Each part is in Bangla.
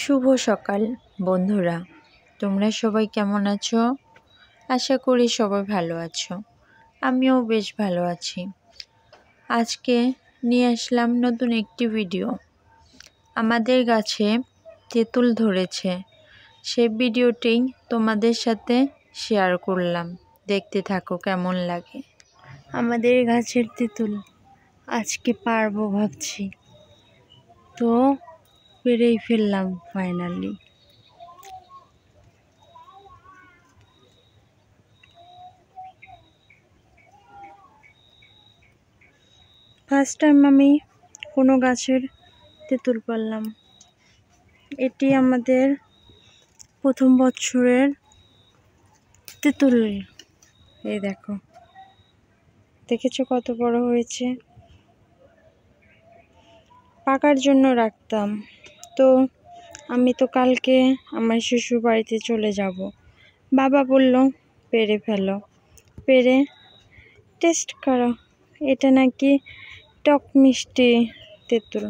শুভ সকাল বন্ধুরা, তোমরা সবাই কেমন আছো? আশা করি সবাই ভালো আছো। আমিও বেশ ভালো আছি। আজকে নিয়ে আসলাম নতুন একটি ভিডিও। আমাদের গাছে তেঁতুল ধরেছে, সেই ভিডিওটি তোমাদের সাথে শেয়ার করলাম। দেখতে থাকো কেমন লাগে। আমাদের গাছের তেঁতুল আজকে পারবো ভাবছি, তো পেরেই ফেললাম ফাইনালি। ফার্স্ট টাইম আমি কোনো গাছের তেঁতুল পারলাম। এটি আমাদের প্রথম বছরের তেঁতুল। এই দেখো, দেখেছো কত বড় হয়েছে। পাকার জন্য রাখতাম, তো আমি তো কালকে আমার শ্বশুর বাড়িতে চলে যাব। বাবা বলল পেরে ফেলো, পেরে টেস্ট করো। এটা নাকি টক মিষ্টি তেঁতুল,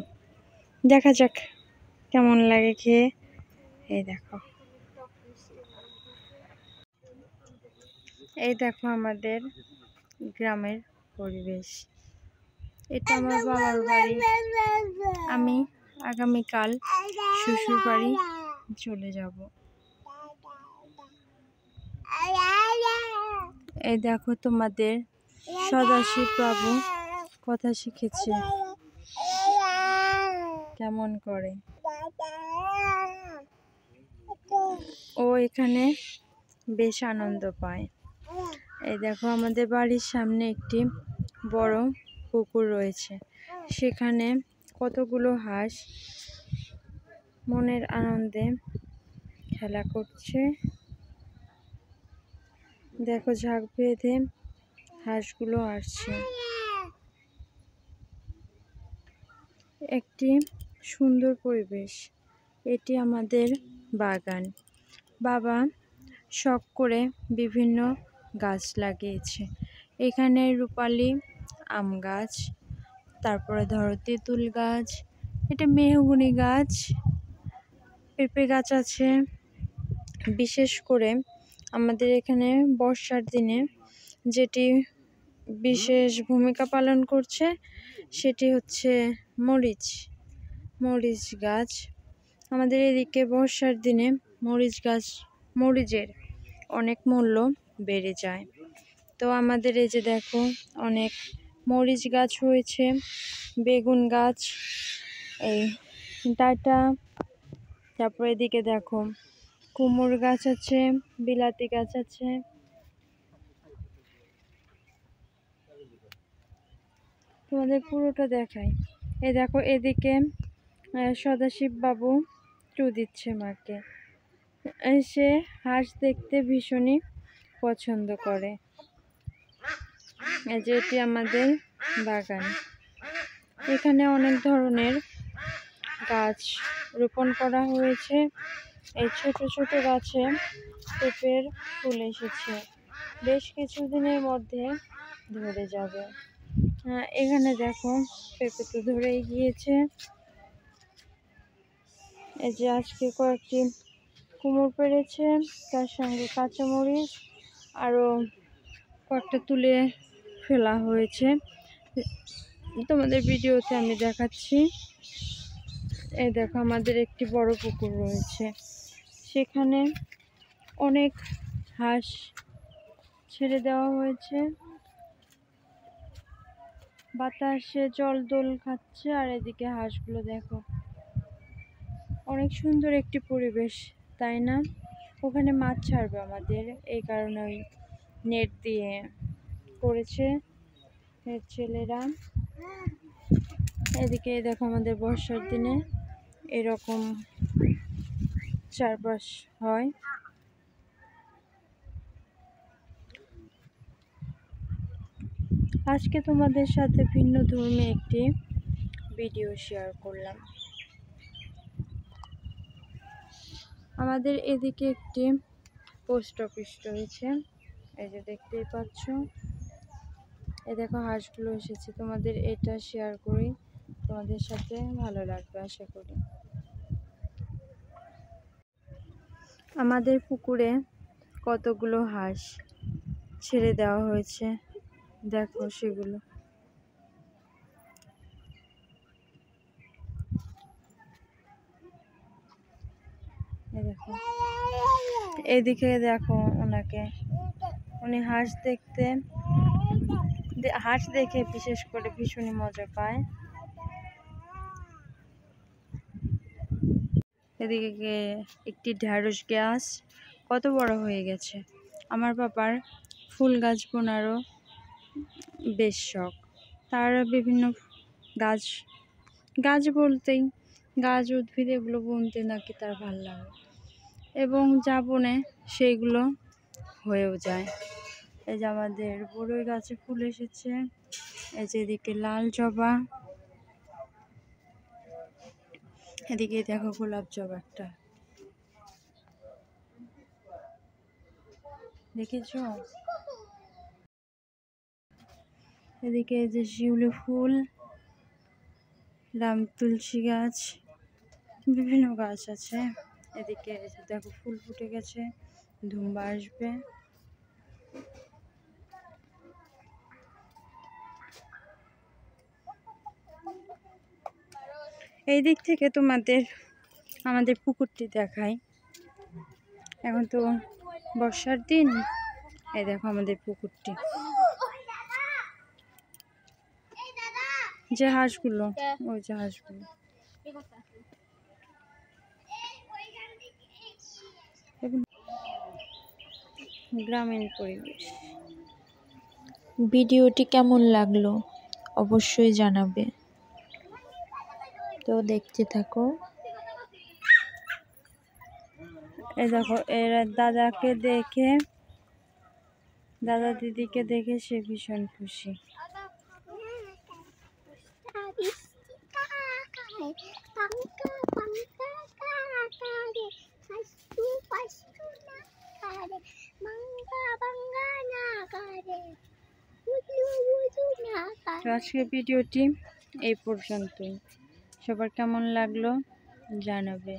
দেখা যাক কেমন লাগে খেয়ে। এই দেখো, এই দেখো আমাদের গ্রামের পরিবেশ। এটা আমার বাবার বাড়ি। আমি আগামীকাল শ্বশুর বাড়ি চলে যাব। এই দেখো তোমাদের সদাশিব বাবু কথা শিখেছে কেমন করে। ও এখানে বেশ আনন্দ পায়। এই দেখো আমাদের বাড়ির সামনে একটি বড় পুকুর রয়েছে, সেখানে কতগুলো হাঁস মনের আনন্দে খেলা করছে। দেখো ঝাঁক বেঁধে হাঁসগুলো আসছে। একটি সুন্দর পরিবেশ। এটি আমাদের বাগান। বাবা শখ করে বিভিন্ন গাছ লাগিয়েছে। এখানে রূপালি আম গাছ, তারপরে ধরো তেঁতুল গাছ, এটা মেহগনি গাছ, পেঁপে গাছ আছে। বিশেষ করে আমাদের এখানে বর্ষার দিনে যেটি বিশেষ ভূমিকা পালন করছে সেটি হচ্ছে মরিচ গাছ। আমাদের এদিকে বর্ষার দিনে মরিচের অনেক মূল্য বেড়ে যায়। তো আমাদের এই যে দেখো অনেক মরিচ গাছ হয়েছে, বেগুন গাছ, এই ডাঁটা, তারপর এদিকে দেখো কুমড়ো গাছ আছে, বিলাতি গাছ আছে। তোমাদের পুরোটা দেখাই। এই দেখো এদিকে সদাশিব বাবু চু দিচ্ছে মাকে। সে হাঁস দেখতে ভীষণই পছন্দ করে। এই যে এটি আমাদের বাগান। এখানে অনেক ধরনের গাছ রোপণ করা হয়েছে। এই ছোট ছোট গাছে পেঁপের ফুল এসেছে, বেশ কিছুদিনের মধ্যে ধরে যাবে। এখানে দেখো পেঁপে তো ধরেই গিয়েছে। এই যে আজকে কয়েকটি কুমড়ো পেড়েছে, তার সঙ্গে কাঁচামরিচ আরও কয়েকটা তুলে ফেলা হয়েছে। তোমাদের ভিডিওতে আমি দেখাচ্ছি। এই দেখো আমাদের একটি বড় পুকুর রয়েছে, সেখানে অনেক হাঁস ছেড়ে দেওয়া হয়েছে। বাতাসে জল দোল খাচ্ছে, আর এদিকে হাঁসগুলো দেখো। অনেক সুন্দর একটি পরিবেশ, তাই না? ওখানে মাছ ছাড়বে আমাদের, এই কারণে ওই নেট দিয়ে করেছে ছেলেরা। এদিকে দেখো আমাদের বর্ষার দিনে এরকম চারপাশ হয়। আজকে তোমাদের সাথে ভিন্ন ধর্মী একটি ভিডিও শেয়ার করলাম। আমাদের এদিকে একটি পোস্ট অফিস রয়েছে, এই যে দেখতেই পাচ্ছ। এই দেখো হাঁসগুলো এসেছে। তোমাদের এটা শেয়ার করি, তোমাদের সাথে ভালো লাগবে আশা করি। আমাদের পুকুরে কতগুলো হাঁস ছেড়ে দেওয়া হয়েছে, দেখো সেগুলো। দেখো এদিকে দেখো ওনাকে, উনি হাঁস দেখে বিশেষ করে ভীষণই মজা পায়। এদিকে একটি ঢ্যাঁড়স গাছ কত বড় হয়ে গেছে। আমার বাবার ফুল গাছ বোনারও বেশ শখ। তার বিভিন্ন গাছ বলতেই গাছ উদ্ভিদ এগুলো বুনতে নাকি তার ভালো লাগে, এবং যা বোনে সেইগুলো হয়েও যায়। এই যে আমাদের বড়ই গাছে ফুল এসেছে, এই যে এদিকে লাল জবা, এদিকে দেখো গোলাপ জবা একটা, দেখেছ? এদিকে এই যে শিউলি ফুল, রাম তুলসী গাছ, বিভিন্ন গাছ আছে। এদিকে দেখো ফুল ফুটে গেছে, ধুম্বা আসবে। এই দিক থেকে তোমাদের আমাদের পুকুরটি দেখাই। এখন তো বর্ষার দিন, এই দেখো আমাদের পুকুরটি, যে হাঁসগুলো, ওই যে হাঁসগুলো। গ্রামীণ পরিবেশ। ভিডিওটি কেমন লাগলো অবশ্যই জানাবে। তো দেখতে থাকো। এই দেখো এরা দাদা দিদিকে দেখে সে ভীষণ খুশি। তো আজকের ভিডিওটি এই পর্যন্তই। সবার কেমন লাগলো জানাবে।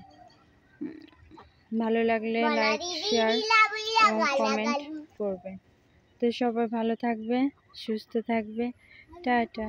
ভালো লাগলে লাইক, শেয়ার এবং কমেন্ট করবে। তো সবাই ভালো থাকবে, সুস্থ থাকবে। টাটা।